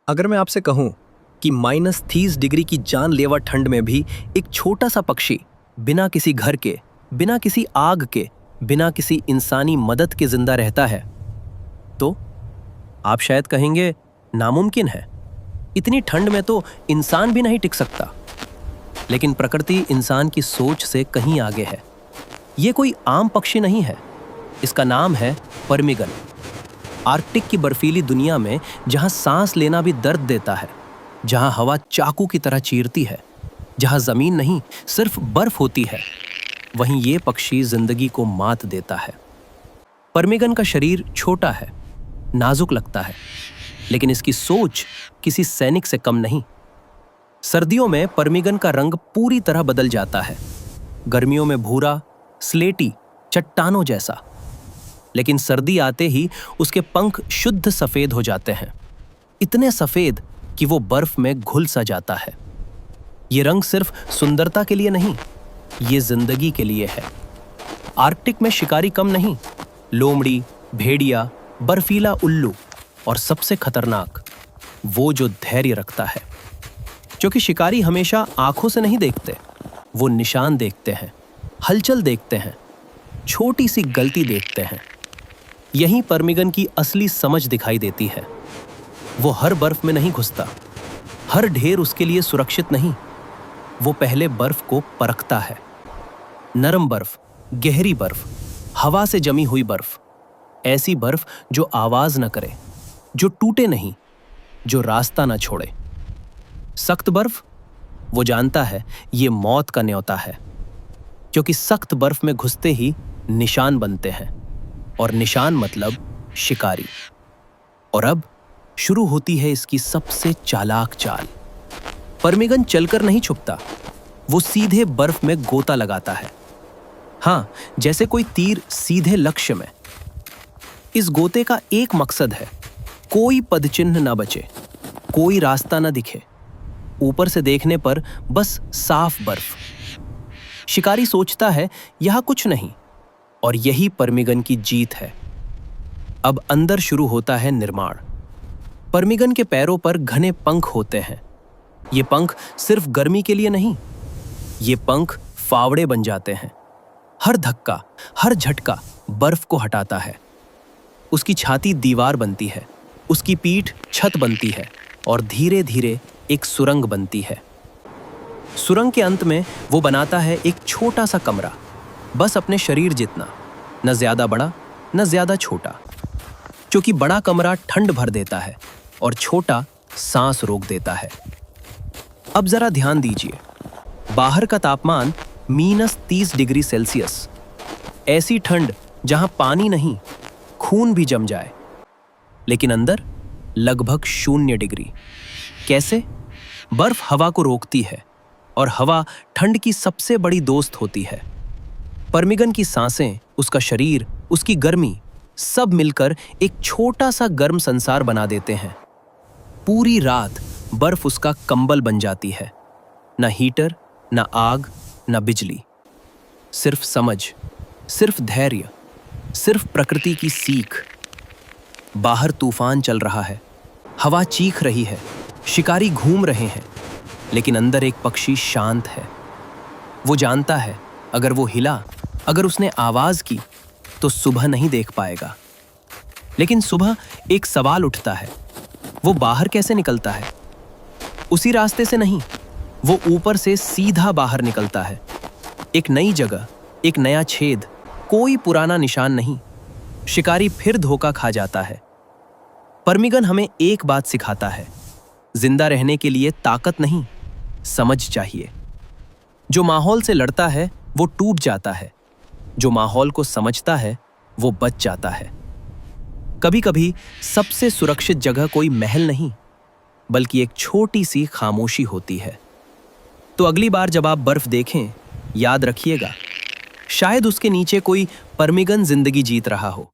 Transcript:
अगर मैं आपसे कहूं कि -30 डिग्री की जानलेवा ठंड में भी एक छोटा सा पक्षी बिना किसी घर के, बिना किसी आग के, बिना किसी इंसानी मदद के जिंदा रहता है, तो आप शायद कहेंगे नामुमकिन है, इतनी ठंड में तो इंसान भी नहीं टिक सकता। लेकिन प्रकृति इंसान की सोच से कहीं आगे है। ये कोई आम पक्षी नहीं है, इसका नाम है पर्मिगन। आर्कटिक की बर्फीली दुनिया में जहां सांस लेना भी दर्द देता है, जहां हवा चाकू की तरह चीरती है, जहां जमीन नहीं सिर्फ बर्फ होती है, वहीं ये पक्षी जिंदगी को मात देता है। पर्मिगन का शरीर छोटा है, नाजुक लगता है, लेकिन इसकी सोच किसी सैनिक से कम नहीं। सर्दियों में पर्मिगन का रंग पूरी तरह बदल जाता है, गर्मियों में भूरा, स्लेटी, चट्टानों जैसा। लेकिन सर्दी आते ही उसके पंख शुद्ध सफेद हो जाते हैं, इतने सफेद कि वो बर्फ में घुल सा जाता है। ये रंग सिर्फ सुंदरता के लिए नहीं, ये जिंदगी के लिए है। आर्कटिक में शिकारी कम नहीं, लोमड़ी, भेड़िया, बर्फीला उल्लू और सबसे खतरनाक वो जो धैर्य रखता है। क्योंकि शिकारी हमेशा आंखों से नहीं देखते, वो निशान देखते हैं, हलचल देखते हैं, छोटी सी गलती देखते हैं। यहीं पर्मिगन की असली समझ दिखाई देती है। वो हर बर्फ में नहीं घुसता, हर ढेर उसके लिए सुरक्षित नहीं। वो पहले बर्फ को परखता है। नरम बर्फ, गहरी बर्फ, हवा से जमी हुई बर्फ, ऐसी बर्फ जो आवाज न करे, जो टूटे नहीं, जो रास्ता न छोड़े। सख्त बर्फ, वो जानता है ये मौत का न्योता है, क्योंकि सख्त बर्फ में घुसते ही निशान बनते हैं, और निशान मतलब शिकारी। और अब शुरू होती है इसकी सबसे चालाक चाल। पर्मिगन चलकर नहीं छुपता, वो सीधे बर्फ में गोता लगाता है। हां, जैसे कोई तीर सीधे लक्ष्य में। इस गोते का एक मकसद है, कोई पदचिन्ह न बचे, कोई रास्ता न दिखे। ऊपर से देखने पर बस साफ बर्फ। शिकारी सोचता है यहां कुछ नहीं, और यही पर्मिगन की जीत है। अब अंदर शुरू होता है निर्माण। पर्मिगन के पैरों पर घने पंख होते हैं। ये पंख सिर्फ गर्मी के लिए नहीं, ये पंख फावड़े बन जाते हैं। हर धक्का, हर झटका बर्फ को हटाता है। उसकी छाती दीवार बनती है, उसकी पीठ छत बनती है, और धीरे धीरे एक सुरंग बनती है। सुरंग के अंत में वो बनाता है एक छोटा सा कमरा, बस अपने शरीर जितना, न ज्यादा बड़ा न ज्यादा छोटा। क्योंकि बड़ा कमरा ठंड भर देता है और छोटा सांस रोक देता है। अब जरा ध्यान दीजिए, बाहर का तापमान -30 डिग्री सेल्सियस। ऐसी ठंड जहां पानी नहीं, खून भी जम जाए। लेकिन अंदर लगभग 0 डिग्री। कैसे? बर्फ हवा को रोकती है, और हवा ठंड की सबसे बड़ी दोस्त होती है। पर्मिगन की सांसें, उसका शरीर, उसकी गर्मी, सब मिलकर एक छोटा सा गर्म संसार बना देते हैं। पूरी रात बर्फ उसका कंबल बन जाती है। न हीटर, न आग, न बिजली, सिर्फ समझ, सिर्फ धैर्य, सिर्फ प्रकृति की सीख। बाहर तूफान चल रहा है, हवा चीख रही है, शिकारी घूम रहे हैं, लेकिन अंदर एक पक्षी शांत है। वो जानता है अगर वो हिला, अगर उसने आवाज की, तो सुबह नहीं देख पाएगा। लेकिन सुबह एक सवाल उठता है, वो बाहर कैसे निकलता है? उसी रास्ते से नहीं, वो ऊपर से सीधा बाहर निकलता है। एक नई जगह, एक नया छेद, कोई पुराना निशान नहीं। शिकारी फिर धोखा खा जाता है। पर्मिगन हमें एक बात सिखाता है, जिंदा रहने के लिए ताकत नहीं, समझ चाहिए। जो माहौल से लड़ता है वो टूट जाता है, जो माहौल को समझता है वो बच जाता है। कभी कभी सबसे सुरक्षित जगह कोई महल नहीं, बल्कि एक छोटी सी खामोशी होती है। तो अगली बार जब आप बर्फ देखें, याद रखिएगा, शायद उसके नीचे कोई पर्मिगन जिंदगी जीत रहा हो।